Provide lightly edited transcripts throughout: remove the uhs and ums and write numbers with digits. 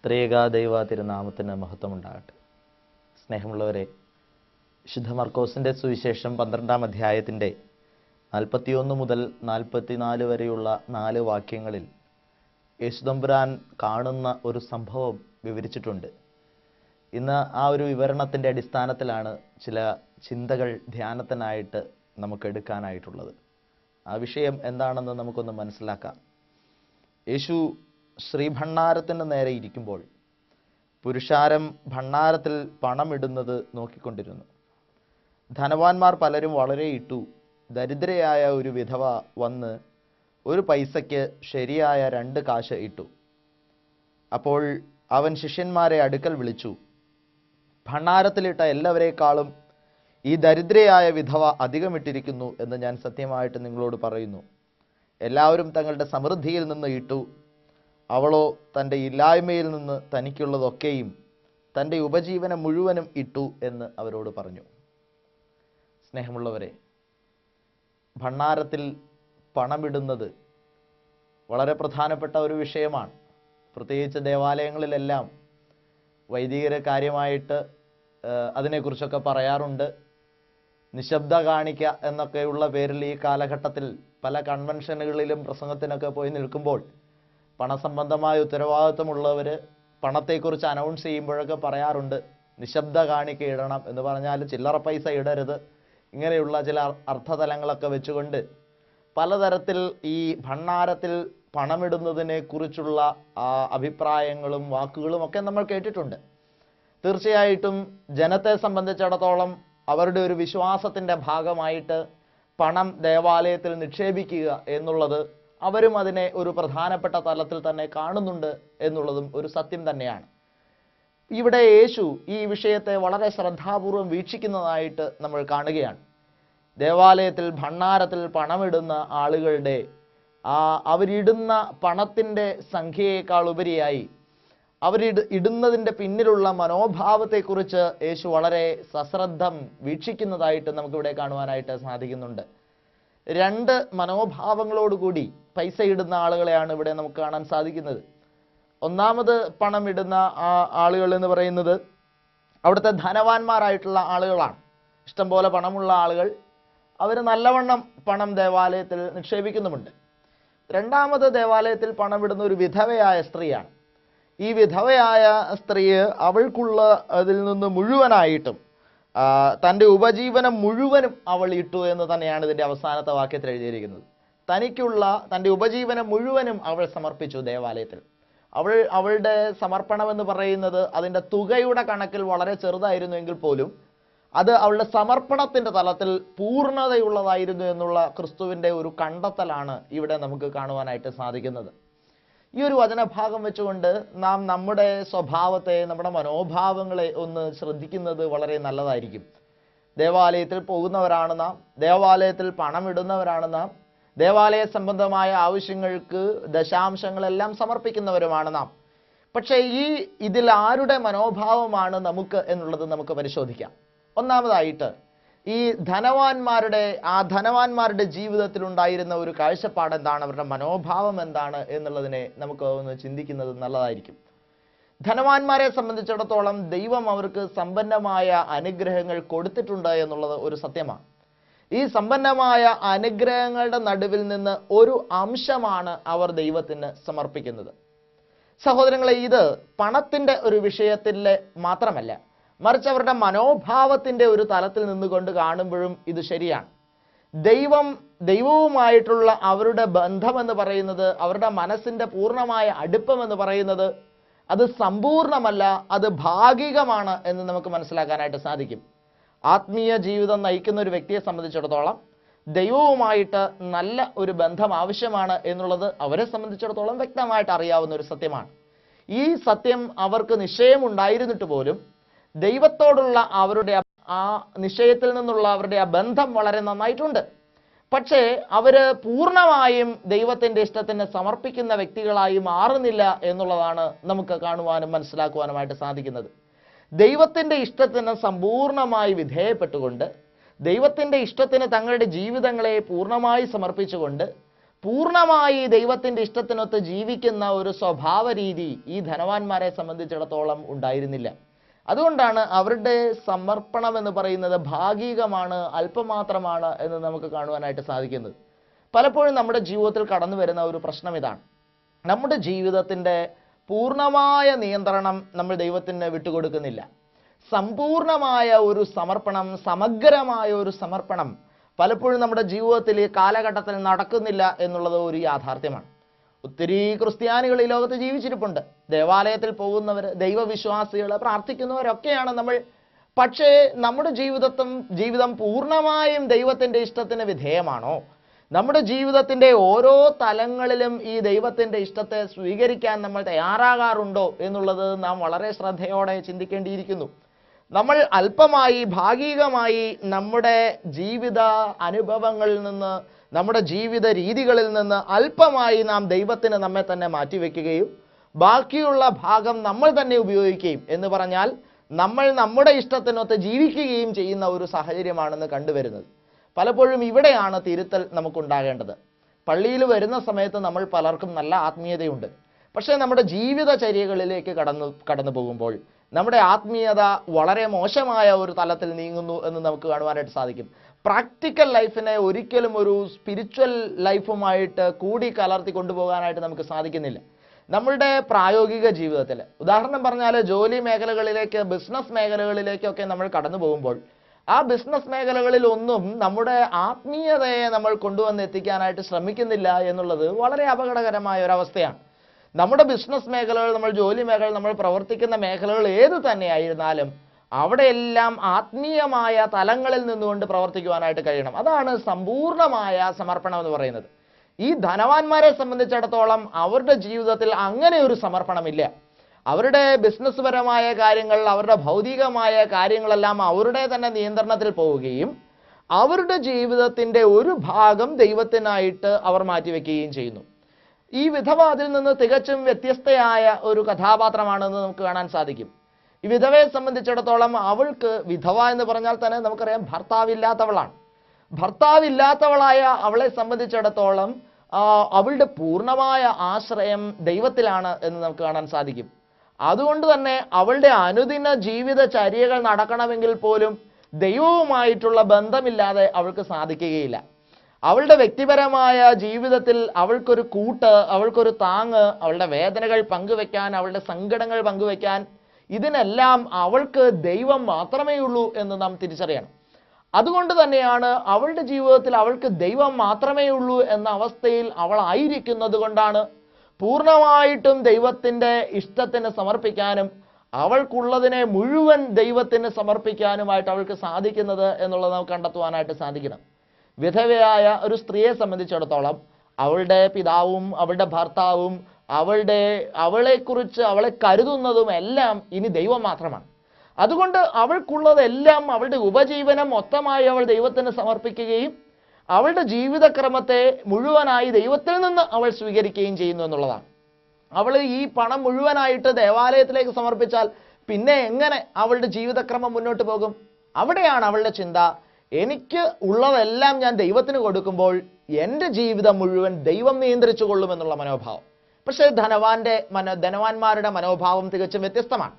ത്രിയേക ദൈവ തിരുനാമത്തിന് മഹത്വമുണ്ടാകട്ടെ. സ്നേഹമുള്ളവരെ, വിശുദ്ധ മർക്കോസിൻ്റെ സുവിശേഷം 12-ാം അധ്യായത്തിൻ്റെ 41 മുതൽ 44 വരെയുള്ള 4 വാക്യങ്ങളിൽ യേശുതമ്പുരാൻ കാണുന്ന ഒരു സംഭവം വിവരിച്ചിട്ടുണ്ട്. ഇന്ന് ആ ഒരു വിവരണത്തിൻ്റെ അടിസ്ഥാനത്തിലാണ് ചില ചിന്തകൾ ധ്യാനത്തിനായിട്ട് നമുക്ക് എടുക്കാനായിട്ടുള്ളത്. ആ വിഷയം എന്താണെന്ന് നമുക്കൊന്ന് മനസ്സിലാക്കാം. യേശു ശ്രീഭണ്ഡാരത്തിന് നേരെ ഇരിക്കുമ്പോൾ പുരുഷാരം ഭണ്ഡാരത്തിൽ പണമിടുന്നത് നോക്കിക്കൊണ്ടിരുന്നു. ധനവാന്മാർ പലരും വളരെ ഇട്ടു. ദരിദ്രയായ ഒരു വിധവ വന്ന് ഒരു പൈസയ്ക്ക് ശരിയായ 2 കാശ് ഇട്ടു. അപ്പോൾ അവൻ ശിഷ്യന്മാരെ അടുക്കൽ വിളിച്ചു, ഭണ്ഡാരത്തിലിട്ട എല്ലാവരേക്കാളും ഈ ദരിദ്രയായ വിധവ അധികമിട്ടിരിക്കുന്നു എന്ന് ഞാൻ സത്യമായിട്ട് നിങ്ങളോട് പറയുന്നു. എല്ലാവരും തങ്ങളുടെ സമൃദ്ധിയിൽ നിന്ന് ഇട്ടു, അവളോ തൻ്റെ ഇല്ലായ്മയിൽ നിന്ന് തനിക്കുള്ളതൊക്കെയും തൻ്റെ ഉപജീവനം മുഴുവനും ഇട്ടു എന്ന് അവരോട് പറഞ്ഞു. സ്നേഹമുള്ളവരെ, ഭണ്ഡാരത്തിൽ പണമിടുന്നത് വളരെ പ്രധാനപ്പെട്ട ഒരു വിഷയമാണ്. പ്രത്യേകിച്ച് ദേവാലയങ്ങളിലെല്ലാം വൈദികരെ കാര്യമായിട്ട് അതിനെക്കുറിച്ചൊക്കെ പറയാറുണ്ട്. നിശബ്ദ കാണിക്ക എന്നൊക്കെയുള്ള പേരിൽ ഈ കാലഘട്ടത്തിൽ പല കൺവെൻഷനുകളിലും പ്രസംഗത്തിനൊക്കെ പോയി നിൽക്കുമ്പോൾ പണസംബന്ധമായ ഉത്തരവാദിത്വമുള്ളവർ പണത്തെക്കുറിച്ച് അനൗൺസ് ചെയ്യുമ്പോഴൊക്കെ പറയാറുണ്ട്, നിശബ്ദ കാണിക്ക ഇടണം എന്ന് പറഞ്ഞാൽ ചില്ലറ പൈസ ഇടരുത്. ഇങ്ങനെയുള്ള ചില അർത്ഥതലങ്ങളൊക്കെ വെച്ചുകൊണ്ട് പലതരത്തിൽ ഈ ഭണ്ഡാരത്തിൽ പണമിടുന്നതിനെ കുറിച്ചുള്ള അഭിപ്രായങ്ങളും വാക്കുകളും ഒക്കെ നമ്മൾ കേട്ടിട്ടുണ്ട്. തീർച്ചയായിട്ടും ജനത്തെ സംബന്ധിച്ചിടത്തോളം അവരുടെ ഒരു വിശ്വാസത്തിൻ്റെ ഭാഗമായിട്ട് പണം ദേവാലയത്തിൽ നിക്ഷേപിക്കുക എന്നുള്ളത് അവരും അതിനെ ഒരു പ്രധാനപ്പെട്ട തലത്തിൽ തന്നെ കാണുന്നുണ്ട് എന്നുള്ളതും ഒരു സത്യം തന്നെയാണ്. ഇവിടെ യേശു ഈ വിഷയത്തെ വളരെ ശ്രദ്ധാപൂർവം വീക്ഷിക്കുന്നതായിട്ട് നമ്മൾ കാണുകയാണ്. ദേവാലയത്തിൽ ഭണ്ഡാരത്തിൽ പണമിടുന്ന ആളുകളുടെ അവരിടുന്ന പണത്തിൻ്റെ സംഖ്യയേക്കാൾ ഉപരിയായി ഇടുന്നതിൻ്റെ പിന്നിലുള്ള മനോഭാവത്തെക്കുറിച്ച് യേശു വളരെ സശ്രദ്ധം വീക്ഷിക്കുന്നതായിട്ട് നമുക്കിവിടെ കാണുവാനായിട്ട് സാധിക്കുന്നുണ്ട്. 2 മനോഭാവങ്ങളോടുകൂടി പൈസ ഇടുന്ന ആളുകളെയാണ് ഇവിടെ നമുക്ക് കാണാൻ സാധിക്കുന്നത്. ഒന്നാമത് പണം ഇടുന്ന ആളുകൾ എന്ന് പറയുന്നത് അവിടുത്തെ ധനവാന്മാരായിട്ടുള്ള ആളുകളാണ്. ഇഷ്ടംപോലെ പണമുള്ള ആളുകൾ, അവർ നല്ലവണ്ണം പണം ദേവാലയത്തിൽ നിക്ഷേപിക്കുന്നുമുണ്ട്. രണ്ടാമത് ദേവാലയത്തിൽ പണമിടുന്ന ഒരു വിധവയായ സ്ത്രീയാണ്. ഈ വിധവയായ സ്ത്രീ അവൾക്കുള്ള അതിൽ നിന്ന് മുഴുവനായിട്ടും തൻ്റെ ഉപജീവനം മുഴുവനും അവൾ ഇട്ടു എന്ന് തന്നെയാണ് ഇതിൻ്റെ അവസാനത്തെ വാക്യത്തിൽ എഴുതിയിരിക്കുന്നത്. തനിക്കുള്ള തൻ്റെ ഉപജീവനം മുഴുവനും അവൾ സമർപ്പിച്ചു ദേവാലയത്തിൽ. അവളുടെ സമർപ്പണം എന്ന് പറയുന്നത് അതിൻ്റെ തുകയുടെ കണക്കിൽ വളരെ ചെറുതായിരുന്നു എങ്കിൽ പോലും അത് അവളുടെ സമർപ്പണത്തിൻ്റെ തലത്തിൽ പൂർണ്ണതയുള്ളതായിരുന്നു എന്നുള്ള ക്രിസ്തുവിൻ്റെ ഒരു കണ്ടെത്തലാണ് ഇവിടെ നമുക്ക് കാണുവാനായിട്ട് സാധിക്കുന്നത്. ഈ ഒരു വചനഭാഗം വെച്ചുകൊണ്ട് നാം നമ്മുടെ സ്വഭാവത്തെ, നമ്മുടെ മനോഭാവങ്ങളെ ഒന്ന് ശ്രദ്ധിക്കുന്നത് വളരെ നല്ലതായിരിക്കും. ദേവാലയത്തിൽ പോകുന്നവരാണ് നാം, ദേവാലയത്തിൽ പണമിടുന്നവരാണ് നാം, ദേവാലയ സംബന്ധമായ ആവശ്യങ്ങൾക്ക് ദശാംശങ്ങളെല്ലാം സമർപ്പിക്കുന്നവരുമാണ് നാം. പക്ഷേ ഇതിൽ ആരുടെ മനോഭാവമാണ് നമുക്ക് എന്നുള്ളത് നമുക്ക് പരിശോധിക്കാം. ഒന്നാമതായിട്ട് ഈ ധനവാന്മാരുടെ ജീവിതത്തിൽ ഉണ്ടായിരുന്ന ഒരു കാഴ്ചപ്പാട് എന്താണ്, അവരുടെ മനോഭാവം എന്താണ് എന്നുള്ളതിനെ നമുക്ക് ഒന്ന് ചിന്തിക്കുന്നത് നല്ലതായിരിക്കും. ധനവാന്മാരെ സംബന്ധിച്ചിടത്തോളം ദൈവം അവർക്ക് സമ്പന്നമായ അനുഗ്രഹങ്ങൾ കൊടുത്തിട്ടുണ്ട് എന്നുള്ളത് ഒരു സത്യമാണ്. ഈ സമ്പന്നമായ അനുഗ്രഹങ്ങളുടെ നടുവിൽ നിന്ന് ഒരു അംശമാണ് അവർ ദൈവത്തിന് സമർപ്പിക്കുന്നത്. സഹോദരങ്ങളെ, ഇത് പണത്തിൻ്റെ ഒരു വിഷയത്തിലെ മാത്രമല്ല, മറിച്ച് അവരുടെ മനോഭാവത്തിൻ്റെ ഒരു തലത്തിൽ നിന്നുകൊണ്ട് കാണുമ്പോഴും ഇത് ശരിയാണ്. ദൈവവുമായിട്ടുള്ള അവരുടെ ബന്ധമെന്ന് പറയുന്നത്, അവരുടെ മനസ്സിൻ്റെ പൂർണ്ണമായ അടുപ്പമെന്ന് പറയുന്നത് അത് സമ്പൂർണ്ണമല്ല, അത് ഭാഗികമാണ് എന്ന് നമുക്ക് മനസ്സിലാക്കാനായിട്ട് സാധിക്കും. ആത്മീയ ജീവിതം നയിക്കുന്ന ഒരു വ്യക്തിയെ സംബന്ധിച്ചിടത്തോളം ദൈവവുമായിട്ട് നല്ല ഒരു ബന്ധം ആവശ്യമാണ് എന്നുള്ളത് അവരെ സംബന്ധിച്ചിടത്തോളം വ്യക്തമായിട്ട് അറിയാവുന്ന ഒരു സത്യമാണ്. ഈ സത്യം അവർക്ക് നിശ്ചയമുണ്ടായിരുന്നിട്ട് പോലും ദൈവത്തോടുള്ള അവരുടെ ആ നിശ്ചയത്തിൽ നിന്നുള്ള അവരുടെ ആ ബന്ധം വളരെ നന്നായിട്ടുണ്ട്. പക്ഷേ അവർ പൂർണ്ണമായും ദൈവത്തിൻ്റെ ഇഷ്ടത്തിന് സമർപ്പിക്കുന്ന വ്യക്തികളായി മാറുന്നില്ല എന്നുള്ളതാണ് നമുക്ക് കാണുവാനും മനസ്സിലാക്കുവാനുമായിട്ട് സാധിക്കുന്നത്. ദൈവത്തിൻ്റെ ഇഷ്ടത്തിന് സമ്പൂർണ്ണമായി വിധേയപ്പെട്ടുകൊണ്ട്, ദൈവത്തിൻ്റെ ഇഷ്ടത്തിന് തങ്ങളുടെ ജീവിതങ്ങളെ പൂർണ്ണമായി സമർപ്പിച്ചുകൊണ്ട് പൂർണ്ണമായി ദൈവത്തിൻ്റെ ഇഷ്ടത്തിനൊത്ത് ജീവിക്കുന്ന ഒരു സ്വഭാവ രീതി ഈ ധനവാന്മാരെ സംബന്ധിച്ചിടത്തോളം ഉണ്ടായിരുന്നില്ല. അതുകൊണ്ടാണ് അവരുടെ സമർപ്പണം എന്ന് പറയുന്നത് ഭാഗികമാണ്, അല്പമാത്രമാണ് എന്ന് നമുക്ക് കാണുവാനായിട്ട് സാധിക്കുന്നത്. പലപ്പോഴും നമ്മുടെ ജീവിതത്തിൽ കടന്നു വരുന്ന ഒരു പ്രശ്നം ഇതാണ്. നമ്മുടെ ജീവിതത്തിൻ്റെ പൂർണ്ണമായ നിയന്ത്രണം നമ്മൾ ദൈവത്തിന് വിട്ടുകൊടുക്കുന്നില്ല. സമ്പൂർണമായ ഒരു സമർപ്പണം, സമഗ്രമായ ഒരു സമർപ്പണം പലപ്പോഴും നമ്മുടെ ജീവിതത്തിൽ ഈ കാലഘട്ടത്തിൽ നടക്കുന്നില്ല എന്നുള്ളത് ഒരു യാഥാർത്ഥ്യമാണ്. ഒത്തിരി ക്രിസ്ത്യാനികൾ ഈ ലോകത്ത് ജീവിച്ചിരിപ്പുണ്ട്. ദേവാലയത്തിൽ പോകുന്നവർ, ദൈവവിശ്വാസികൾ, പ്രാർത്ഥിക്കുന്നവരൊക്കെയാണ് നമ്മൾ. പക്ഷേ നമ്മുടെ ജീവിതം പൂർണ്ണമായും ദൈവത്തിൻ്റെ ഇഷ്ടത്തിന് വിധേയമാണോ? നമ്മുടെ ജീവിതത്തിൻ്റെ ഓരോ തലങ്ങളിലും ഈ ദൈവത്തിൻ്റെ ഇഷ്ടത്തെ സ്വീകരിക്കാൻ നമ്മൾ തയ്യാറാകാറുണ്ടോ എന്നുള്ളത് നാം വളരെ ശ്രദ്ധയോടെ ചിന്തിക്കേണ്ടിയിരിക്കുന്നു. നമ്മൾ അല്പമായി, ഭാഗികമായി നമ്മുടെ ജീവിത അനുഭവങ്ങളിൽ നിന്ന്, നമ്മുടെ ജീവിത രീതികളിൽ നിന്ന് അല്പമായി നാം ദൈവത്തിന് നമ്മെ തന്നെ മാറ്റിവെക്കുകയും ബാക്കിയുള്ള ഭാഗം നമ്മൾ തന്നെ ഉപയോഗിക്കുകയും എന്ന് പറഞ്ഞാൽ നമ്മൾ നമ്മുടെ ഇഷ്ടത്തിനൊത്ത് ജീവിക്കുകയും ചെയ്യുന്ന ഒരു സാഹചര്യമാണെന്ന് കണ്ടുവരുന്നത്. പലപ്പോഴും ഇവിടെയാണ് തിരുത്തൽ നമുക്കുണ്ടാകേണ്ടത്. പള്ളിയിൽ വരുന്ന സമയത്ത് നമ്മൾ പലർക്കും നല്ല ആത്മീയതയുണ്ട്. പക്ഷേ നമ്മുടെ ജീവിതചര്യകളിലേക്ക് കടന്നു പോകുമ്പോൾ നമ്മുടെ ആത്മീയത വളരെ മോശമായ ഒരു തലത്തിൽ നീങ്ങുന്നു എന്ന് നമുക്ക് കാണുവാനായിട്ട് സാധിക്കും. പ്രാക്ടിക്കൽ ലൈഫിനെ ഒരിക്കലും ഒരു സ്പിരിച്വൽ ലൈഫുമായിട്ട് കൂടി കലർത്തി കൊണ്ടുപോകാനായിട്ട് നമുക്ക് സാധിക്കുന്നില്ല. നമ്മളുടെ പ്രായോഗിക ജീവിതത്തിൽ, ഉദാഹരണം പറഞ്ഞാൽ ജോലി മേഖലകളിലേക്ക്, ബിസിനസ് മേഖലകളിലേക്കൊക്കെ നമ്മൾ കടന്നു പോകുമ്പോൾ ആ ബിസിനസ് മേഖലകളിൽ ഒന്നും നമ്മുടെ ആത്മീയതയെ നമ്മൾ കൊണ്ടുവന്നെത്തിക്കാനായിട്ട് ശ്രമിക്കുന്നില്ല എന്നുള്ളത് വളരെ അപകടകരമായ ഒരവസ്ഥയാണ്. നമ്മുടെ ബിസിനസ് മേഖലകൾ, നമ്മൾ ജോലി മേഖല, നമ്മൾ പ്രവർത്തിക്കുന്ന മേഖലകൾ ഏത് തന്നെയായിരുന്നാലും അവിടെയെല്ലാം ആത്മീയമായ തലങ്ങളിൽ നിന്നുകൊണ്ട് പ്രവർത്തിക്കുവാനായിട്ട് കഴിയണം. അതാണ് സമ്പൂർണമായ സമർപ്പണം എന്ന് പറയുന്നത്. ഈ ധനവാന്മാരെ സംബന്ധിച്ചിടത്തോളം അവരുടെ ജീവിതത്തിൽ അങ്ങനെ ഒരു സമർപ്പണമില്ല. അവരുടെ ബിസിനസ് പരമായ കാര്യങ്ങൾ, അവരുടെ ഭൗതികമായ കാര്യങ്ങളെല്ലാം അവരുടെ തന്നെ നിയന്ത്രണത്തിൽ പോവുകയും അവരുടെ ജീവിതത്തിൻ്റെ ഒരു ഭാഗം ദൈവത്തിനായിട്ട് അവർ മാറ്റിവെക്കുകയും ചെയ്യുന്നു. ഈ വിധവ അതിൽ നിന്ന് തികച്ചും വ്യത്യസ്തയായ ഒരു കഥാപാത്രമാണെന്ന് നമുക്ക് കാണാൻ സാധിക്കും. ഈ വിധവയെ സംബന്ധിച്ചിടത്തോളം അവൾക്ക്, വിധവ എന്ന് പറഞ്ഞാൽ തന്നെ നമുക്കറിയാം ഭർത്താവില്ലാത്തവളാണ്. ഭർത്താവില്ലാത്തവളായ അവളെ സംബന്ധിച്ചിടത്തോളം അവളുടെ പൂർണ്ണമായ ആശ്രയം ദൈവത്തിലാണ് എന്ന് നമുക്ക് കാണാൻ സാധിക്കും. അതുകൊണ്ട് തന്നെ അവളുടെ അനുദിന ജീവിതചര്യകൾ നടക്കണമെങ്കിൽ പോലും ദൈവവുമായിട്ടുള്ള ബന്ധമില്ലാതെ അവൾക്ക് സാധിക്കുകയില്ല. അവളുടെ വ്യക്തിപരമായ ജീവിതത്തിൽ അവൾക്കൊരു കൂട്ട്, അവൾക്കൊരു താങ്ങ്, അവളുടെ വേദനകൾ പങ്കുവെക്കാൻ, അവളുടെ സങ്കടങ്ങൾ പങ്കുവെക്കാൻ, ഇതിനെല്ലാം അവൾക്ക് ദൈവം മാത്രമേ ഉള്ളൂ എന്ന് നാം തിരിച്ചറിയണം. അതുകൊണ്ട് തന്നെയാണ് അവളുടെ ജീവിതത്തിൽ അവൾക്ക് ദൈവം മാത്രമേ ഉള്ളൂ എന്ന അവസ്ഥയിൽ അവൾ ആയിരിക്കുന്നത് കൊണ്ടാണ് പൂർണ്ണമായിട്ടും ദൈവത്തിൻ്റെ ഇഷ്ടത്തിന് സമർപ്പിക്കാനും അവൾക്കുള്ളതിനെ മുഴുവൻ ദൈവത്തിന് സമർപ്പിക്കാനുമായിട്ട് അവൾക്ക് സാധിക്കുന്നത് എന്നുള്ളത് നമുക്ക് കണ്ടെത്തുവാനായിട്ട് സാധിക്കണം. വിധവയായ ഒരു സ്ത്രീയെ സംബന്ധിച്ചിടത്തോളം അവളുടെ പിതാവും അവളുടെ ഭർത്താവും അവളെക്കുറിച്ച് അവളെ കരുതുന്നതും എല്ലാം ഇനി ദൈവം മാത്രമാണ്. അതുകൊണ്ട് അവൾക്കുള്ളതെല്ലാം, അവളുടെ ഉപജീവനം മൊത്തമായി അവൾ ദൈവത്തിന് സമർപ്പിക്കുകയും അവളുടെ ജീവിതക്രമത്തെ മുഴുവനായി ദൈവത്തിൽ നിന്ന് അവൾ സ്വീകരിക്കുകയും ചെയ്യുന്നു എന്നുള്ളതാണ്. അവൾ ഈ പണം മുഴുവനായിട്ട് ദേവാലയത്തിലേക്ക് സമർപ്പിച്ചാൽ പിന്നെ എങ്ങനെ അവളുടെ ജീവിതക്രമം മുന്നോട്ട് പോകും? അവിടെയാണ് അവളുടെ ചിന്ത, എനിക്ക് ഉള്ളതെല്ലാം ഞാൻ ദൈവത്തിന് കൊടുക്കുമ്പോൾ എൻ്റെ ജീവിതം മുഴുവൻ ദൈവം നിയന്ത്രിച്ചു കൊള്ളുമെന്നുള്ള മനോഭാവം. പക്ഷേ ധനവാന്മാരുടെ മനോഭാവം തികച്ചും വ്യത്യസ്തമാണ്.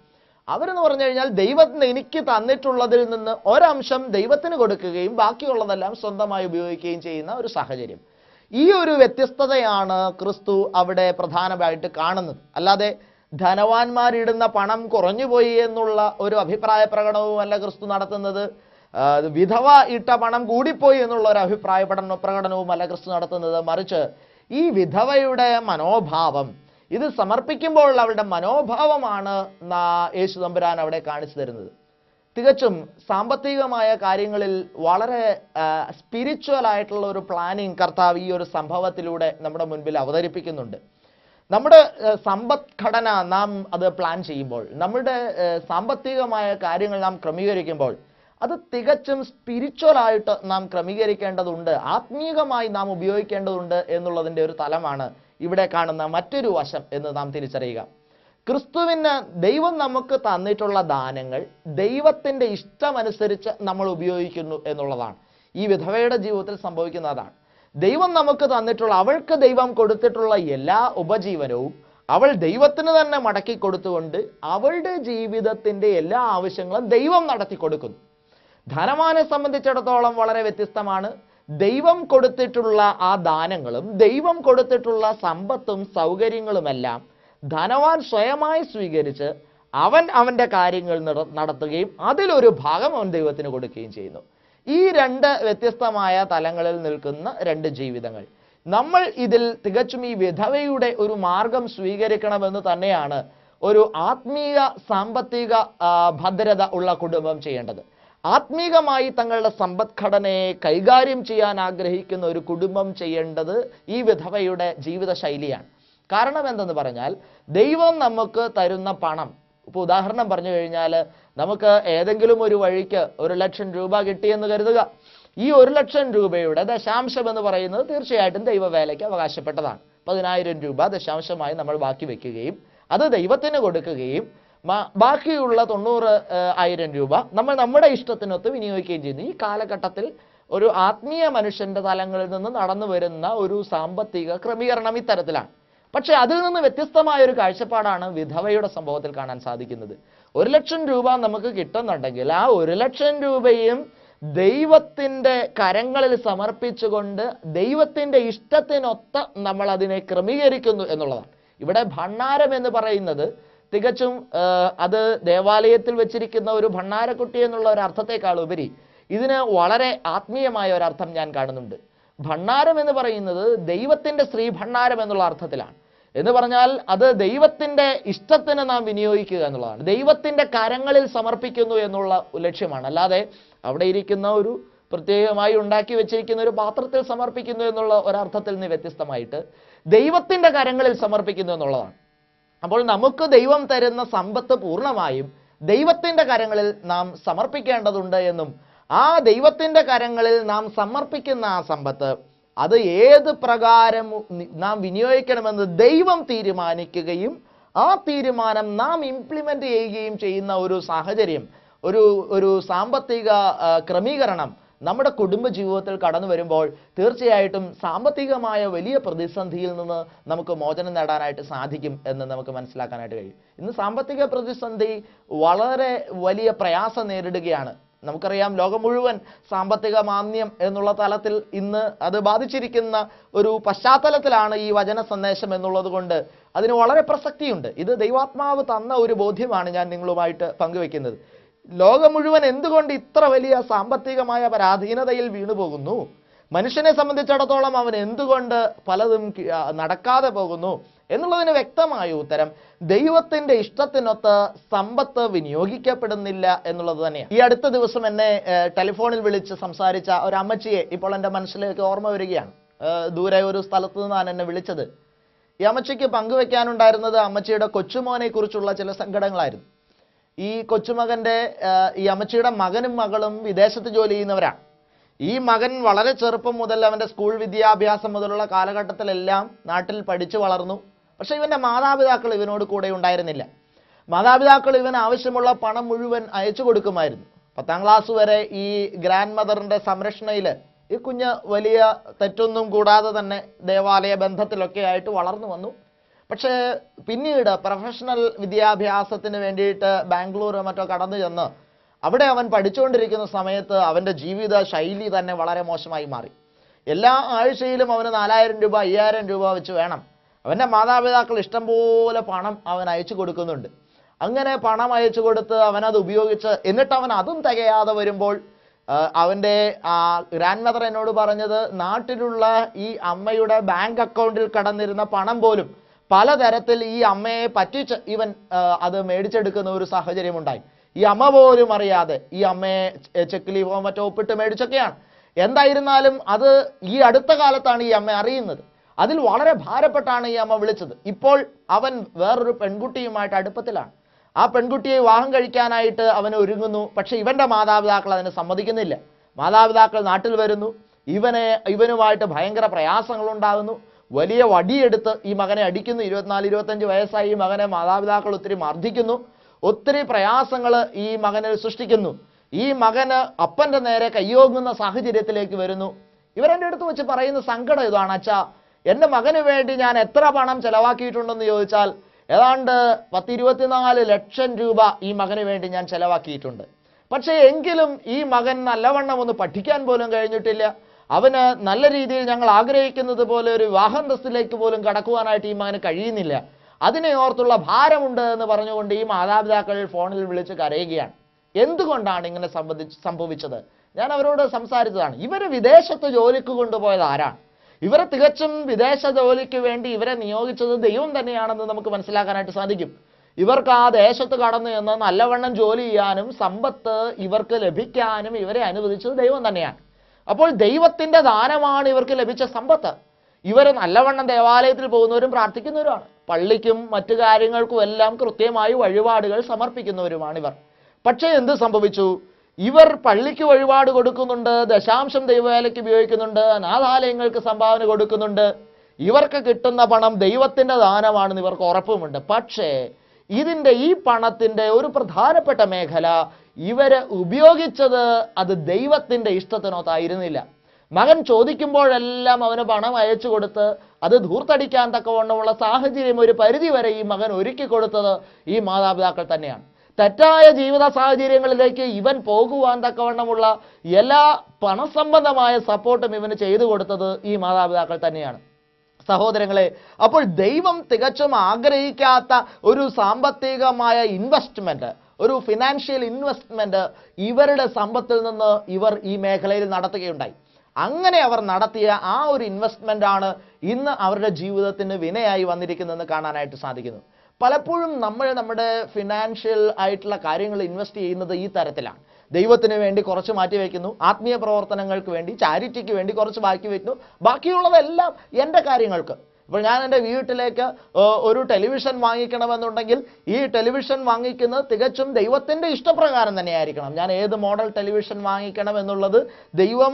അവരെന്ന് പറഞ്ഞു കഴിഞ്ഞാൽ ദൈവത്തിന് എനിക്ക് തന്നിട്ടുള്ളതിൽ നിന്ന് ഒരംശം ദൈവത്തിന് കൊടുക്കുകയും ബാക്കിയുള്ളതെല്ലാം സ്വന്തമായി ഉപയോഗിക്കുകയും ചെയ്യുന്ന ഒരു സാഹചര്യം. ഈ ഒരു വ്യത്യസ്തതയാണ് ക്രിസ്തു അവിടെ പ്രധാനമായിട്ട് കാണുന്നത്. അല്ലാതെ ധനവാന്മാരിടുന്ന പണം കുറഞ്ഞുപോയി എന്നുള്ള ഒരു അഭിപ്രായ പ്രകടനവുമല്ല ക്രിസ്തു നടത്തുന്നത്. വിധവ ഇട്ട പണം കൂടിപ്പോയി എന്നുള്ള ഒരു അഭിപ്രായ പ്രകടനവുമല്ല ക്രിസ്തു നടത്തുന്നത്. മറിച്ച് ഈ വിധവയുടെ മനോഭാവം, ഇത് സമർപ്പിക്കുമ്പോൾ അവളുടെ മനോഭാവമാണ് യേശു തമ്പുരാൻ അവിടെ കാണിച്ചു തരുന്നത്. തികച്ചും സാമ്പത്തികമായ കാര്യങ്ങളിൽ വളരെ സ്പിരിച്വൽ ആയിട്ടുള്ള ഒരു പ്ലാനിങ് കർത്താവ് ഈ ഒരു സംഭവത്തിലൂടെ നമ്മുടെ മുൻപിൽ അവതരിപ്പിക്കുന്നുണ്ട്. നമ്മുടെ സമ്പദ്ഘടന നാം അത് പ്ലാൻ ചെയ്യുമ്പോൾ, നമ്മുടെ സാമ്പത്തികമായ കാര്യങ്ങൾ നാം ക്രമീകരിക്കുമ്പോൾ അത് തികച്ചും സ്പിരിച്വലായിട്ട് നാം ക്രമീകരിക്കേണ്ടതുണ്ട്, ആത്മീയമായി നാം ഉപയോഗിക്കേണ്ടതുണ്ട് എന്നുള്ളതിൻ്റെ ഒരു തലമാണ് ഇവിടെ കാണുന്ന മറ്റൊരു വശം എന്ന് നാം തിരിച്ചറിയുക. ക്രിസ്തുവിന് ദൈവം നമുക്ക് തന്നിട്ടുള്ള ദാനങ്ങൾ ദൈവത്തിൻ്റെ ഇഷ്ടമനുസരിച്ച് നമ്മൾ ഉപയോഗിക്കുന്നു എന്നുള്ളതാണ് ഈ വിധവയുടെ ജീവിതത്തിൽ സംഭവിക്കുന്നതാണ്. ദൈവം നമുക്ക് തന്നിട്ടുള്ള, അവൾക്ക് ദൈവം കൊടുത്തിട്ടുള്ള എല്ലാ ഉപജീവനവും അവൾ ദൈവത്തിന് തന്നെ മടക്കി കൊടുത്തുകൊണ്ട് അവളുടെ ജീവിതത്തിൻ്റെ എല്ലാ ആവശ്യങ്ങളും ദൈവം നടത്തി കൊടുക്കുന്നു. ധനവാനെ സംബന്ധിച്ചിടത്തോളം വളരെ വ്യത്യസ്തമാണ്. ദൈവം കൊടുത്തിട്ടുള്ള ആ ദാനങ്ങളും ദൈവം കൊടുത്തിട്ടുള്ള സമ്പത്തും സൗകര്യങ്ങളുമെല്ലാം ധനവാൻ സ്വയമായി സ്വീകരിച്ച് അവൻ്റെ കാര്യങ്ങൾ നടത്തുകയും അതിലൊരു ഭാഗം അവൻ ദൈവത്തിന് കൊടുക്കുകയും ചെയ്യുന്നു. ഈ രണ്ട് വ്യത്യസ്തമായ തലങ്ങളിൽ നിൽക്കുന്ന രണ്ട് ജീവിതങ്ങൾ. നമ്മൾ ഇതിൽ തികച്ചും ഈ വിധവയുടെ ഒരു മാർഗം സ്വീകരിക്കണമെന്ന് തന്നെയാണ് ഒരു ആത്മീയ സാമ്പത്തിക ഭദ്രത ഉള്ള കുടുംബം ചെയ്യേണ്ടത്. ആത്മീകമായി തങ്ങളുടെ സമ്പദ്ഘടനയെ കൈകാര്യം ചെയ്യാൻ ആഗ്രഹിക്കുന്ന ഒരു കുടുംബം ചെയ്യേണ്ടത് ഈ വിധവയുടെ ജീവിത ശൈലിയാണ്. കാരണം എന്തെന്ന് പറഞ്ഞാൽ, ദൈവം നമുക്ക് തരുന്ന പണം, ഇപ്പോൾ ഉദാഹരണം പറഞ്ഞു കഴിഞ്ഞാൽ, നമുക്ക് ഏതെങ്കിലും ഒരു വഴിക്ക് 1,00,000 രൂപ കിട്ടിയെന്ന് കരുതുക. ഈ 1,00,000 രൂപയുടെ ദശാംശം എന്ന് പറയുന്നത് തീർച്ചയായിട്ടും ദൈവവേലയ്ക്ക് അവകാശപ്പെട്ടതാണ്. 10,000 രൂപ ദശാംശമായി നമ്മൾ ബാക്കി വെക്കുകയും അത് ദൈവത്തിന് കൊടുക്കുകയും ബാക്കിയുള്ള 90,000 രൂപ നമ്മൾ നമ്മുടെ ഇഷ്ടത്തിനൊത്ത് വിനിയോഗിക്കുകയും ചെയ്യുന്നു. ഈ കാലഘട്ടത്തിൽ ഒരു ആത്മീയ മനുഷ്യന്റെ തലങ്ങളിൽ നിന്ന് നടന്നു വരുന്ന ഒരു സാമ്പത്തിക ക്രമീകരണം ഇത്തരത്തിലാണ്. പക്ഷെ അതിൽ നിന്ന് വ്യത്യസ്തമായ ഒരു കാഴ്ചപ്പാടാണ് വിധവയുടെ സംഭവത്തിൽ കാണാൻ സാധിക്കുന്നത്. 1,00,000 രൂപ നമുക്ക് കിട്ടുന്നുണ്ടെങ്കിൽ ആ 1,00,000 രൂപയും ദൈവത്തിൻ്റെ കരങ്ങളിൽ സമർപ്പിച്ചുകൊണ്ട് ദൈവത്തിൻ്റെ ഇഷ്ടത്തിനൊത്ത് നമ്മൾ അതിനെ ക്രമീകരിക്കുന്നു എന്നുള്ളതാണ്. ഇവിടെ ഭണ്ഡാരം എന്ന് പറയുന്നത് തികച്ചും അത് ദേവാലയത്തിൽ വെച്ചിരിക്കുന്ന ഒരു ഭണ്ഡാരക്കുട്ടി എന്നുള്ള ഒരു അർത്ഥത്തെക്കാൾ ഉപരി ഇതിന് വളരെ ആത്മീയമായ ഒരർത്ഥം ഞാൻ കാണുന്നുണ്ട്. ഭണ്ഡാരം എന്ന് പറയുന്നത് ദൈവത്തിൻ്റെ ശ്രീഭണ്ഡാരം എന്നുള്ള അർത്ഥത്തിലാണ്. എന്ന് പറഞ്ഞാൽ അത് ദൈവത്തിൻ്റെ ഇഷ്ടത്തിന് നാം വിനിയോഗിക്കുക എന്നുള്ളതാണ്. ദൈവത്തിൻ്റെ കരങ്ങളിൽ സമർപ്പിക്കുന്നു എന്നുള്ള ലക്ഷ്യമാണ്. അല്ലാതെ അവിടെ ഇരിക്കുന്ന ഒരു പ്രത്യേകമായി ഉണ്ടാക്കി വെച്ചിരിക്കുന്ന ഒരു പാത്രത്തിൽ സമർപ്പിക്കുന്നു എന്നുള്ള ഒരർത്ഥത്തിൽ നിന്ന് വ്യത്യസ്തമായിട്ട് ദൈവത്തിൻ്റെ കരങ്ങളിൽ സമർപ്പിക്കുന്നു എന്നുള്ളതാണ്. അപ്പോൾ നമുക്ക് ദൈവം തരുന്ന സമ്പത്ത് പൂർണ്ണമായും ദൈവത്തിൻ്റെ കരങ്ങളിൽ നാം സമർപ്പിക്കേണ്ടതുണ്ട് എന്നും ആ ദൈവത്തിൻ്റെ കരങ്ങളിൽ നാം സമർപ്പിക്കുന്ന ആ സമ്പത്ത് അത് ഏത് പ്രകാരം നാം വിനിയോഗിക്കണമെന്ന് ദൈവം തീരുമാനിക്കുകയും ആ തീരുമാനം നാം ഇംപ്ലിമെൻ്റ് ചെയ്യുകയും ചെയ്യുന്ന ഒരു സാഹചര്യം, ഒരു സാമ്പത്തിക ക്രമീകരണം നമ്മുടെ കുടുംബജീവിതത്തിൽ കടന്നു വരുമ്പോൾ തീർച്ചയായിട്ടും സാമ്പത്തികമായ വലിയ പ്രതിസന്ധിയിൽ നിന്ന് നമുക്ക് മോചനം നേടാനായിട്ട് സാധിക്കും എന്ന് നമുക്ക് മനസ്സിലാക്കാനായിട്ട് കഴിയും. ഇന്ന് സാമ്പത്തിക പ്രതിസന്ധി വളരെ വലിയ പ്രയാസം നേരിടുകയാണ്. നമുക്കറിയാം, ലോകം മുഴുവൻ സാമ്പത്തിക മാന്ദ്യം എന്നുള്ള തലത്തിൽ ഇന്ന് അത് ബാധിച്ചിരിക്കുന്ന ഒരു പശ്ചാത്തലത്തിലാണ് ഈ വചന സന്ദേശം എന്നുള്ളത് കൊണ്ട് അതിന് വളരെ പ്രസക്തിയുണ്ട്. ഇത് ദൈവാത്മാവ് തന്ന ഒരു ബോധ്യമാണ് ഞാൻ നിങ്ങളുമായിട്ട് പങ്കുവെക്കുന്നത്. ലോകം മുഴുവൻ എന്തുകൊണ്ട് ഇത്ര വലിയ സാമ്പത്തികമായ പരാധീനതയിൽ വീണുപോകുന്നു? മനുഷ്യനെ സംബന്ധിച്ചിടത്തോളം അവൻ എന്തുകൊണ്ട് പലതും നടക്കാതെ പോകുന്നു എന്നുള്ളതിന് വ്യക്തമായ ഉത്തരം ദൈവത്തിൻ്റെ ഇഷ്ടത്തിനൊത്ത് സമ്പത്ത് വിനിയോഗിക്കപ്പെടുന്നില്ല എന്നുള്ളത് തന്നെയാണ്. ഈ അടുത്ത ദിവസം എന്നെ ടെലിഫോണിൽ വിളിച്ച് സംസാരിച്ച ഒരു അമ്മച്ചിയെ ഇപ്പോൾ എൻ്റെ മനസ്സിലേക്ക് ഓർമ്മ വരികയാണ്. ദൂരെ ഒരു സ്ഥലത്ത് നിന്നാണ് എന്നെ വിളിച്ചത്. ഈ അമ്മച്ചിക്ക് പങ്കുവെക്കാനുണ്ടായിരുന്നത് അമ്മച്ചിയുടെ കൊച്ചുമോനെ കുറിച്ചുള്ള ചില സങ്കടങ്ങളായിരുന്നു. ഈ കൊച്ചുമകൻ്റെ ഈ അമ്മച്ചിയുടെ മകനും മകളും വിദേശത്ത് ജോലി ചെയ്യുന്നവരാണ്. ഈ മകൻ വളരെ ചെറുപ്പം മുതൽ അവൻ്റെ സ്കൂൾ വിദ്യാഭ്യാസം മുതലുള്ള കാലഘട്ടത്തിലെല്ലാം നാട്ടിൽ പഠിച്ചു വളർന്നു. പക്ഷേ ഇവൻ്റെ മാതാപിതാക്കൾ ഇവനോട് കൂടെ ഉണ്ടായിരുന്നില്ല. മാതാപിതാക്കൾ ഇവന് ആവശ്യമുള്ള പണം മുഴുവൻ അയച്ചു കൊടുക്കുമായിരുന്നു. 10ാം ക്ലാസ് വരെ ഈ ഗ്രാൻഡ് മദറിൻ്റെ സംരക്ഷണയിൽ ഈ കുഞ്ഞ് വലിയ തെറ്റൊന്നും കൂടാതെ തന്നെ ദേവാലയ ബന്ധത്തിലൊക്കെ ആയിട്ട് വളർന്നു വന്നു. പക്ഷേ പിന്നീട് പ്രൊഫഷണൽ വിദ്യാഭ്യാസത്തിന് വേണ്ടിയിട്ട് ബാംഗ്ലൂർ മറ്റോ കടന്നു ചെന്ന് അവിടെ അവൻ പഠിച്ചുകൊണ്ടിരിക്കുന്ന സമയത്ത് അവൻ്റെ ജീവിത ശൈലി തന്നെ വളരെ മോശമായി മാറി. എല്ലാ ആഴ്ചയിലും അവന് 4,000 രൂപ 5,000 രൂപ വെച്ച് വേണം. അവൻ്റെ മാതാപിതാക്കൾ ഇഷ്ടംപോലെ പണം അവൻ അയച്ചു കൊടുക്കുന്നുണ്ട്. അങ്ങനെ പണം അയച്ചു കൊടുത്ത് അവനത് ഉപയോഗിച്ച് എന്നിട്ട് അവൻ അതും തികയാതെ വരുമ്പോൾ അവൻ്റെ ഗ്രാൻഡ് മദർ എന്നോട് പറഞ്ഞത്, നാട്ടിലുള്ള ഈ അമ്മയുടെ ബാങ്ക് അക്കൗണ്ടിൽ കടന്നിരുന്ന പണം പോലും പലതരത്തിൽ ഈ അമ്മയെ പറ്റിച്ച് ഇവൻ അത് മേടിച്ചെടുക്കുന്ന ഒരു സാഹചര്യം ഉണ്ടായി. ഈ അമ്മ പോലും അറിയാതെ ഈ അമ്മയെ ചെക്ക് ലീവോ മറ്റോ ഒപ്പിട്ട് മേടിച്ചൊക്കെയാണ്. എന്തായിരുന്നാലും അത് ഈ അടുത്ത കാലത്താണ് ഈ അമ്മ അറിയുന്നത്. അതിൽ വളരെ ഭാരപ്പെട്ടാണ് ഈ അമ്മ വിളിച്ചത്. ഇപ്പോൾ അവൻ വേറൊരു പെൺകുട്ടിയുമായിട്ട് അടുപ്പത്തിലാണ്. ആ പെൺകുട്ടിയെ വിവാഹം കഴിക്കാനായിട്ട് അവന് ഒരുങ്ങുന്നു. പക്ഷെ ഇവൻ്റെ മാതാപിതാക്കൾ അതിന് സമ്മതിക്കുന്നില്ല. മാതാപിതാക്കൾ നാട്ടിൽ വരുന്നു. ഇവനുമായിട്ട് ഭയങ്കര പ്രയാസങ്ങളുണ്ടാകുന്നു. വലിയ വടിയെടുത്ത് ഈ മകനെ അടിക്കുന്നു. 24-25 വയസ്സായി ഈ മകനെ മാതാപിതാക്കൾ ഒത്തിരി മർദ്ദിക്കുന്നു. ഒത്തിരി പ്രയാസങ്ങൾ ഈ മകനെ സൃഷ്ടിക്കുന്നു. ഈ മകന് അപ്പൻ്റെ നേരെ കയ്യോങ്ങുന്ന സാഹചര്യത്തിലേക്ക് വരുന്നു. ഇവരെൻ്റെ അടുത്ത് വെച്ച് പറയുന്ന സങ്കടം ഇതാണ്, അച്ഛാ എൻ്റെ മകന് വേണ്ടി ഞാൻ എത്ര പണം ചെലവാക്കിയിട്ടുണ്ടെന്ന് ചോദിച്ചാൽ ഏതാണ്ട് 10-24 ലക്ഷം രൂപ ഈ മകന് വേണ്ടി ഞാൻ ചെലവാക്കിയിട്ടുണ്ട്. പക്ഷേ എങ്കിലും ഈ മകൻ നല്ലവണ്ണം ഒന്ന് പഠിക്കാൻ പോലും കഴിഞ്ഞിട്ടില്ല. അവന് നല്ല രീതിയിൽ ഞങ്ങൾ ആഗ്രഹിക്കുന്നത് പോലെ ഒരു വിവാഹാന്തസ്സിലേക്ക് പോലും കടക്കുവാനായിട്ട് ഈ മകന് കഴിയുന്നില്ല. അതിനെ ഓർത്തുള്ള ഭാരമുണ്ട് എന്ന് പറഞ്ഞുകൊണ്ട് ഈ മാതാപിതാക്കൾ ഫോണിൽ വിളിച്ച് കരയുകയാണ്. എന്തുകൊണ്ടാണ് ഇങ്ങനെ സംഭവിച്ചത്? ഞാൻ അവരോട് സംസാരിച്ചതാണ്. ഇവർ വിദേശത്ത് ജോലിക്ക് കൊണ്ടുപോയത് ആരാണ്? ഇവരെ തികച്ചും വിദേശ ജോലിക്ക് വേണ്ടി ഇവരെ നിയോഗിച്ചത് ദൈവം തന്നെയാണെന്ന് നമുക്ക് മനസ്സിലാക്കാനായിട്ട് സാധിക്കും. ഇവർക്ക് ആ ദേശത്ത് കടന്നു എന്ന് നല്ലവണ്ണം ജോലി ചെയ്യാനും സമ്പത്ത് ഇവർക്ക് ലഭിക്കാനും ഇവരെ അനുവദിച്ചത് ദൈവം തന്നെയാണ്. അപ്പോൾ ദൈവത്തിൻ്റെ ദാനമാണ് ഇവർക്ക് ലഭിച്ച സമ്പത്ത്. ഇവർ നല്ലവണ്ണം ദേവാലയത്തിൽ പോകുന്നവരും പ്രാർത്ഥിക്കുന്നവരുമാണ്. പള്ളിക്കും മറ്റു കാര്യങ്ങൾക്കും എല്ലാം കൃത്യമായി വഴിപാടുകൾ സമർപ്പിക്കുന്നവരുമാണ് ഇവർ. പക്ഷേ എന്ത് സംഭവിച്ചു? ഇവർ പള്ളിക്ക് വഴിപാട് കൊടുക്കുന്നുണ്ട്, ദശാംശം ദൈവവേലയ്ക്ക് ഉപയോഗിക്കുന്നുണ്ട്, അനാഥാലയങ്ങൾക്ക് സംഭാവന കൊടുക്കുന്നുണ്ട്. ഇവർക്ക് കിട്ടുന്ന പണം ദൈവത്തിൻ്റെ ദാനമാണെന്ന് ഇവർക്ക് ഉറപ്പുമുണ്ട്. പക്ഷേ ഇതിൻ്റെ ഈ പണത്തിൻ്റെ ഒരു പ്രധാനപ്പെട്ട മേഖല ഇവരെ ഉപയോഗിച്ചത് അത് ദൈവത്തിൻ്റെ ഇഷ്ടത്തിനൊത്തായിരുന്നില്ല. മകൻ ചോദിക്കുമ്പോഴെല്ലാം അവന് പണം അയച്ചു കൊടുത്ത് അത് ധൂർത്തടിക്കാൻ തക്കവണ്ണമുള്ള സാഹചര്യം ഒരു പരിധി വരെ ഈ മകൻ ഒരുക്കി കൊടുത്തത് ഈ മാതാപിതാക്കൾ തന്നെയാണ്. തെറ്റായ ജീവിത സാഹചര്യങ്ങളിലേക്ക് ഇവൻ പോകുവാൻ തക്കവണ്ണമുള്ള എല്ലാ പണസംബന്ധമായ സപ്പോർട്ടും ഇവന് ചെയ്തു കൊടുത്തത് ഈ മാതാപിതാക്കൾ തന്നെയാണ്. സഹോദരങ്ങളെ, അപ്പോൾ ദൈവം തികച്ചും ആഗ്രഹിക്കാത്ത ഒരു സാമ്പത്തികമായ ഇൻവെസ്റ്റ്മെന്റ്, ഒരു ഫിനാൻഷ്യൽ ഇൻവെസ്റ്റ്മെന്റ് ഇവരുടെ സമ്പത്തിൽ നിന്ന് ഇവർ ഈ മേഖലയിൽ നടത്തുകയുണ്ടായി. അങ്ങനെ അവർ നടത്തിയ ആ ഒരു ഇൻവെസ്റ്റ്മെന്റ് ആണ് ഇന്ന് അവരുടെ ജീവിതത്തിന് വിനയായി വന്നിരിക്കുന്നതെന്ന് കാണാനായിട്ട് സാധിക്കുന്നു. പലപ്പോഴും നമ്മൾ നമ്മുടെ ഫിനാൻഷ്യൽ ആയിട്ടുള്ള കാര്യങ്ങൾ ഇൻവെസ്റ്റ് ചെയ്യുന്നത് ഈ തരത്തിലാണ്. ദൈവത്തിന് വേണ്ടി കുറച്ച് മാറ്റി വയ്ക്കുന്നു, ആത്മീയ പ്രവർത്തനങ്ങൾക്ക് വേണ്ടി, ചാരിറ്റിക്ക് വേണ്ടി കുറച്ച് ബാക്കി വയ്ക്കുന്നു, ബാക്കിയുള്ളതെല്ലാം എൻ്റെ കാര്യങ്ങൾക്ക്. ഇപ്പോൾ ഞാൻ എൻ്റെ വീട്ടിലേക്ക് ഒരു ടെലിവിഷൻ വാങ്ങിക്കണമെന്നുണ്ടെങ്കിൽ ഈ ടെലിവിഷൻ വാങ്ങിക്കുന്നത് തികച്ചും ദൈവത്തിൻ്റെ ഇഷ്ടപ്രകാരം തന്നെയായിരിക്കണം. ഞാൻ ഏത് മോഡൽ ടെലിവിഷൻ വാങ്ങിക്കണം എന്നുള്ളത് ദൈവം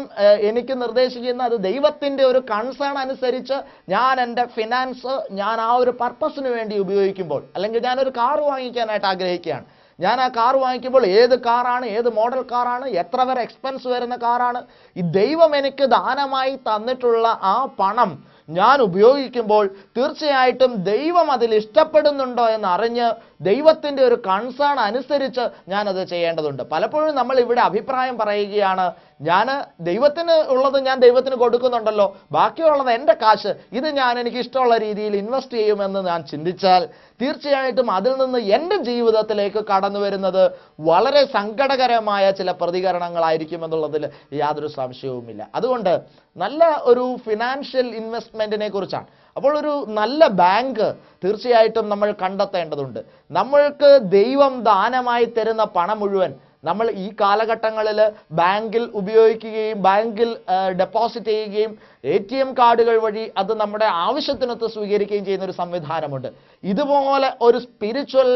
എനിക്ക് നിർദ്ദേശിക്കുന്ന അത് ദൈവത്തിൻ്റെ ഒരു കൺസേൺ അനുസരിച്ച് ഞാൻ എൻ്റെ ഫിനാൻസ് ഞാൻ ആ ഒരു പർപ്പസിന് വേണ്ടി ഉപയോഗിക്കുമ്പോൾ, അല്ലെങ്കിൽ ഞാനൊരു കാർ വാങ്ങിക്കാനായിട്ട് ആഗ്രഹിക്കുകയാണ്, ഞാൻ ആ കാർ വാങ്ങിക്കുമ്പോൾ ഏത് കാറാണ്, ഏത് മോഡൽ കാറാണ്, എത്ര വരെ എക്സ്പെൻസ് വരുന്ന കാറാണ്, ഈ ദൈവം എനിക്ക് ദാനമായി തന്നിട്ടുള്ള ആ പണം ഞാൻ ഉപയോഗിക്കുമ്പോൾ തീർച്ചയായിട്ടും ദൈവം അതിൽ ഇഷ്ടപ്പെടുന്നുണ്ടോ എന്നറിഞ്ഞ് ദൈവത്തിൻ്റെ ഒരു കൺസേൺ അനുസരിച്ച് ഞാനത് ചെയ്യേണ്ടതുണ്ട്. പലപ്പോഴും നമ്മൾ ഇവിടെ അഭിപ്രായം പറയുകയാണ്, ഞാൻ ദൈവത്തിന് ഉള്ളത് ഞാൻ ദൈവത്തിന് കൊടുക്കുന്നുണ്ടല്ലോ, ബാക്കിയുള്ളത് എൻ്റെ കാശ്, ഇത് ഞാൻ എനിക്ക് ഇഷ്ടമുള്ള രീതിയിൽ ഇൻവെസ്റ്റ് ചെയ്യുമെന്ന് ഞാൻ ചിന്തിച്ചാൽ തീർച്ചയായിട്ടും അതിൽ നിന്ന് എൻ്റെ ജീവിതത്തിലേക്ക് കടന്നു വരുന്നത് വളരെ സങ്കടകരമായ ചില പ്രതികരണങ്ങളായിരിക്കും എന്നുള്ളതിൽ യാതൊരു സംശയവുമില്ല. അതുകൊണ്ട് നല്ല ഒരു ഫിനാൻഷ്യൽ ഇൻവെസ്റ്റ്മെൻറ്റിനെ കുറിച്ചാണ്. അപ്പോൾ ഒരു നല്ല ബാങ്ക് തീർച്ചയായിട്ടും നമ്മൾ കണ്ടെത്തേണ്ടതുണ്ട്. നമ്മൾക്ക് ദൈവം ദാനമായി തരുന്ന പണം മുഴുവൻ നമ്മൾ ഈ കാലഘട്ടങ്ങളിൽ ബാങ്കിൽ ഉപയോഗിക്കുകയും ബാങ്കിൽ ഡെപ്പോസിറ്റ് ചെയ്യുകയും ATM കാർഡുകൾ വഴി അത് നമ്മുടെ ആവശ്യത്തിനൊത്ത് സ്വീകരിക്കുകയും ചെയ്യുന്ന ഒരു സംവിധാനമുണ്ട്. ഇതുപോലെ ഒരു സ്പിരിച്വൽ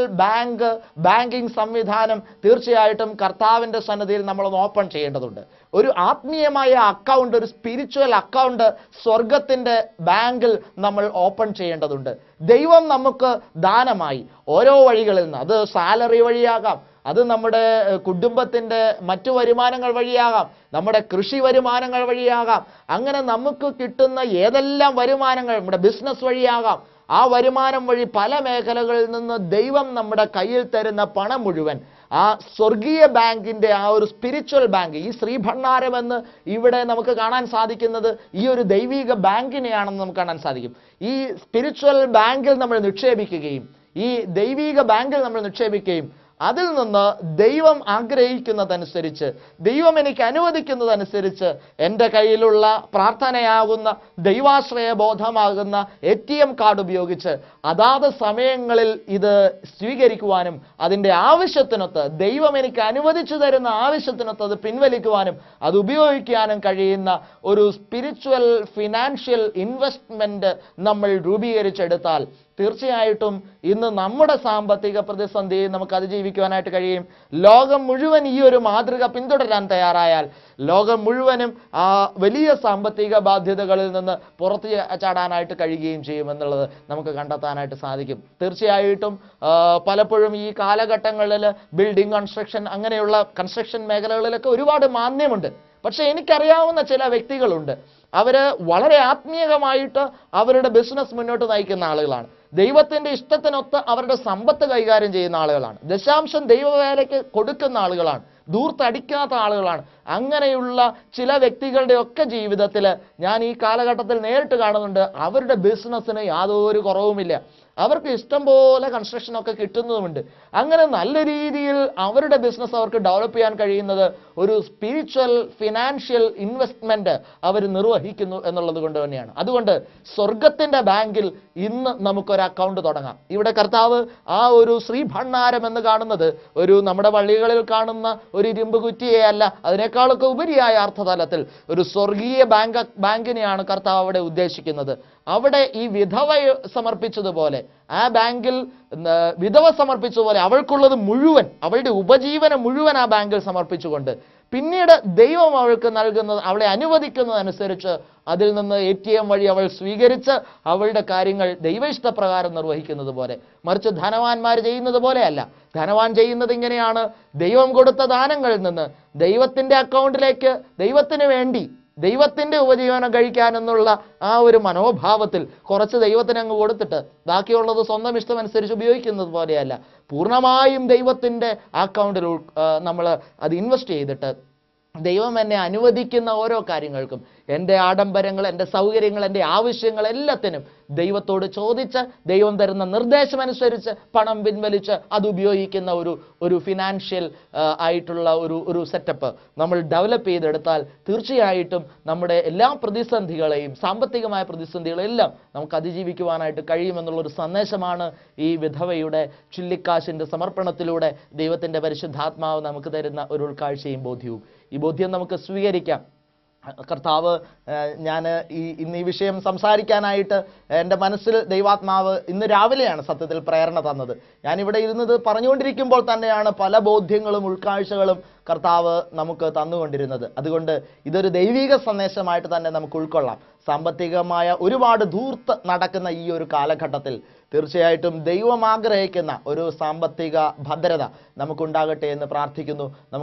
ബാങ്കിങ് സംവിധാനം തീർച്ചയായിട്ടും കർത്താവിൻ്റെ സന്നിധിയിൽ നമ്മളൊന്ന് ഓപ്പൺ ചെയ്യേണ്ടതുണ്ട്. ഒരു ആത്മീയമായ അക്കൗണ്ട്, ഒരു സ്പിരിച്വൽ അക്കൗണ്ട് സ്വർഗത്തിൻ്റെ ബാങ്കിൽ നമ്മൾ ഓപ്പൺ ചെയ്യേണ്ടതുണ്ട്. ദൈവം നമുക്ക് ദാനമായി ഓരോ വഴികളിൽ നിന്ന്, അത് സാലറി വഴിയാകാം, അത് നമ്മുടെ കുടുംബത്തിൻ്റെ മറ്റു വരുമാനങ്ങൾ വഴിയാകാം, നമ്മുടെ കൃഷി വരുമാനങ്ങൾ വഴിയാകാം, അങ്ങനെ നമുക്ക് കിട്ടുന്ന ഏതെല്ലാം വരുമാനങ്ങൾ, നമ്മുടെ ബിസിനസ് വഴിയാകാം, ആ വരുമാനം വഴി പല മേഖലകളിൽ നിന്ന് ദൈവം നമ്മുടെ കയ്യിൽ തരുന്ന പണം മുഴുവൻ ആ സ്വർഗീയ ബാങ്കിൻ്റെ ആ ഒരു സ്പിരിച്വൽ ബാങ്ക്, ഈ ശ്രീഭണ്ഡാരം എന്ന് ഇവിടെ നമുക്ക് കാണാൻ സാധിക്കുന്നത് ഈ ഒരു ദൈവിക ബാങ്കിനെയാണെന്ന് നമുക്ക് കാണാൻ സാധിക്കും. ഈ സ്പിരിച്വൽ ബാങ്കിൽ നമ്മൾ നിക്ഷേപിക്കുകയും ഈ ദൈവിക ബാങ്കിൽ നമ്മൾ നിക്ഷേപിക്കുകയും അതിൽ നിന്ന് ദൈവം ആഗ്രഹിക്കുന്നതനുസരിച്ച്, ദൈവം എനിക്ക് അനുവദിക്കുന്നതനുസരിച്ച് എൻ്റെ കയ്യിലുള്ള പ്രാർത്ഥനയാകുന്ന ദൈവാശ്രയ ബോധമാകുന്ന ATM കാർഡ് ഉപയോഗിച്ച് അതാത് സമയങ്ങളിൽ ഇത് സ്വീകരിക്കുവാനും അതിൻ്റെ ആവശ്യത്തിനൊത്ത്, ദൈവം എനിക്ക് അനുവദിച്ചു തരുന്ന ആവശ്യത്തിനൊത്ത് അത് പിൻവലിക്കുവാനും അത് ഉപയോഗിക്കാനും കഴിയുന്ന ഒരു സ്പിരിച്വൽ ഫിനാൻഷ്യൽ ഇൻവെസ്റ്റ്മെൻറ്റ് നമ്മൾ രൂപീകരിച്ചെടുത്താൽ തീർച്ചയായിട്ടും ഇന്ന് നമ്മുടെ സാമ്പത്തിക പ്രതിസന്ധി നമുക്ക് അതിജീവിക്കുവാനായിട്ട് കഴിയും. ലോകം മുഴുവൻ ഈ ഒരു മാതൃക പിന്തുടരാൻ തയ്യാറായാൽ ലോകം മുഴുവനും ആ വലിയ സാമ്പത്തിക ബാധ്യതകളിൽ നിന്ന് പുറത്തു ചാടാനായിട്ട് കഴിയുകയും ചെയ്യുമെന്നുള്ളത് നമുക്ക് കണ്ടെത്താനായിട്ട് സാധിക്കും. തീർച്ചയായിട്ടും പലപ്പോഴും ഈ കാലഘട്ടങ്ങളിൽ ബിൽഡിംഗ് കൺസ്ട്രക്ഷൻ അങ്ങനെയുള്ള കൺസ്ട്രക്ഷൻ മേഖലകളിലൊക്കെ ഒരുപാട് മാന്ദ്യമുണ്ട്. പക്ഷെ എനിക്കറിയാവുന്ന ചില വ്യക്തികളുണ്ട്, അവര് വളരെ ആത്മീയമായിട്ട് അവരുടെ ബിസിനസ് മുന്നോട്ട് നയിക്കുന്ന ആളുകളാണ്. ദൈവത്തിന്റെ ഇഷ്ടത്തിനൊത്ത് അവരുടെ സമ്പത്ത് കൈകാര്യം ചെയ്യുന്ന ആളുകളാണ്. ദശാംശം ദൈവവേലയ്ക്ക് കൊടുക്കുന്ന ആളുകളാണ്. ദൂർത്തടിക്കാത്ത ആളുകളാണ്. അങ്ങനെയുള്ള ചില വ്യക്തികളുടെ ഒക്കെ ജീവിതത്തിൽ ഞാൻ ഈ കാലഘട്ടത്തിൽ നേരിട്ട് കാണുന്നുണ്ട്. അവരുടെ ബിസിനസ്സിന് യാതൊരു കുറവുമില്ല. അവർക്ക് ഇഷ്ടം പോലെ കൺസ്ട്രക്ഷനൊക്കെ കിട്ടുന്നതുമുണ്ട്. അങ്ങനെ നല്ല രീതിയിൽ അവരുടെ ബിസിനസ് അവർക്ക് ഡെവലപ്പ് ചെയ്യാൻ കഴിയുന്നത് ഒരു സ്പിരിച്വൽ ഫിനാൻഷ്യൽ ഇൻവെസ്റ്റ്മെന്റ് അവർ നിർവഹിക്കുന്നു എന്നുള്ളത് കൊണ്ട് തന്നെയാണ്. അതുകൊണ്ട് സ്വർഗത്തിന്റെ ബാങ്കിൽ ഇന്ന് നമുക്കൊരു അക്കൗണ്ട് തുടങ്ങാം. ഇവിടെ കർത്താവ് ആ ഒരു ശ്രീഭണ്ഡാരം എന്ന് കാണുന്നത് ഒരു നമ്മുടെ പള്ളികളിൽ കാണുന്ന ഒരു ഇരുമ്പ് കുറ്റിയെ അല്ല, അതിനേക്കാളൊക്കെ ഉപരിയായ അർത്ഥതലത്തിൽ ഒരു സ്വർഗീയ ബാങ്കിനെയാണ് കർത്താവ് അവിടെ ഉദ്ദേശിക്കുന്നത്. അവിടെ ഈ വിധവ സമർപ്പിച്ചതുപോലെ ആ ബാങ്കിൽ വിധവ സമർപ്പിച്ചതുപോലെ അവൾക്കുള്ളത് മുഴുവൻ, അവളുടെ ഉപജീവനം മുഴുവൻ ആ ബാങ്കിൽ സമർപ്പിച്ചുകൊണ്ട് പിന്നീട് ദൈവം അവൾക്ക് നൽകുന്നത്, അവളെ അനുവദിക്കുന്നതനുസരിച്ച് അതിൽ നിന്ന് ATM വഴി അവൾ സ്വീകരിച്ച് അവളുടെ കാര്യങ്ങൾ ദൈവ ഇഷ്ടപ്രകാരം നിർവഹിക്കുന്നത് പോലെ. മറിച്ച് ധനവാന്മാർ ചെയ്യുന്നത് പോലെയല്ല. ധനവാൻ ചെയ്യുന്നത് ഇങ്ങനെയാണ്, ദൈവം കൊടുത്ത ദാനങ്ങളിൽ നിന്ന് ദൈവത്തിന്റെ അക്കൗണ്ടിലേക്ക് ദൈവത്തിന് വേണ്ടി ദൈവത്തിന്റെ ഉപജീവനം കഴിക്കാനെന്നുള്ള ആ ഒരു മനോഭാവത്തിൽ കുറച്ച് ദൈവത്തിന് അങ്ങ് കൊടുത്തിട്ട് ബാക്കിയുള്ളത് സ്വന്തം ഇഷ്ടമനുസരിച്ച് ഉപയോഗിക്കുന്നത് പോലെയല്ല. പൂർണ്ണമായും ദൈവത്തിന്റെ അക്കൗണ്ടിൽ നമ്മൾ അത് ഇൻവെസ്റ്റ് ചെയ്തിട്ട് ദൈവം എന്നെ അനുവദിക്കുന്ന ഓരോ കാര്യങ്ങൾക്കും, എൻ്റെ ആഡംബരങ്ങൾ, എൻ്റെ സൗകര്യങ്ങൾ, എൻ്റെ ആവശ്യങ്ങൾ എല്ലാത്തിനും ദൈവത്തോട് ചോദിച്ച് ദൈവം തരുന്ന നിർദ്ദേശമനുസരിച്ച് പണം പിൻവലിച്ച് അത് ഉപയോഗിക്കുന്ന ഒരു ഫിനാൻഷ്യൽ ആയിട്ടുള്ള ഒരു സെറ്റപ്പ് നമ്മൾ ഡെവലപ്പ് ചെയ്തെടുത്താൽ തീർച്ചയായിട്ടും നമ്മുടെ എല്ലാ പ്രതിസന്ധികളെയും, സാമ്പത്തികമായ പ്രതിസന്ധികളെല്ലാം നമുക്ക് അതിജീവിക്കുവാനായിട്ട് കഴിയുമെന്നുള്ളൊരു സന്ദേശമാണ് ഈ വിധവയുടെ ചുള്ളിക്കാശിൻ്റെ സമർപ്പണത്തിലൂടെ ദൈവത്തിൻ്റെ പരിശുദ്ധാത്മാവ് നമുക്ക് തരുന്ന ഒരു ഉൾക്കാഴ്ചയും ബോധ്യവും. ഈ ബോധ്യം നമുക്ക് സ്വീകരിക്കാം. കർത്താവ്, ഞാൻ ഇന്ന് ഈ വിഷയം സംസാരിക്കാനായിട്ട് എൻ്റെ മനസ്സിൽ ദൈവാത്മാവ് ഇന്ന് രാവിലെയാണ് സത്യത്തിൽ പ്രേരണ തന്നത്. ഞാനിവിടെ ഇരുന്നത് പറഞ്ഞുകൊണ്ടിരിക്കുമ്പോൾ തന്നെയാണ് പല ബോധ്യങ്ങളും ഉൾക്കാഴ്ചകളും കർത്താവ് നമുക്ക് തന്നുകൊണ്ടിരുന്നത്. അതുകൊണ്ട് ഇതൊരു ദൈവിക സന്ദേശമായിട്ട് തന്നെ നമുക്ക് ഉൾക്കൊള്ളാം. സാമ്പത്തികമായ ഒരുപാട് ധൂർത്ത് നടക്കുന്ന ഈ ഒരു കാലഘട്ടത്തിൽ തീർച്ചയായിട്ടും ദൈവം ആഗ്രഹിക്കുന്ന ഒരു സാമ്പത്തിക ഭദ്രത നമുക്കുണ്ടാകട്ടെ എന്ന് പ്രാർത്ഥിക്കുന്നു. നമുക്ക്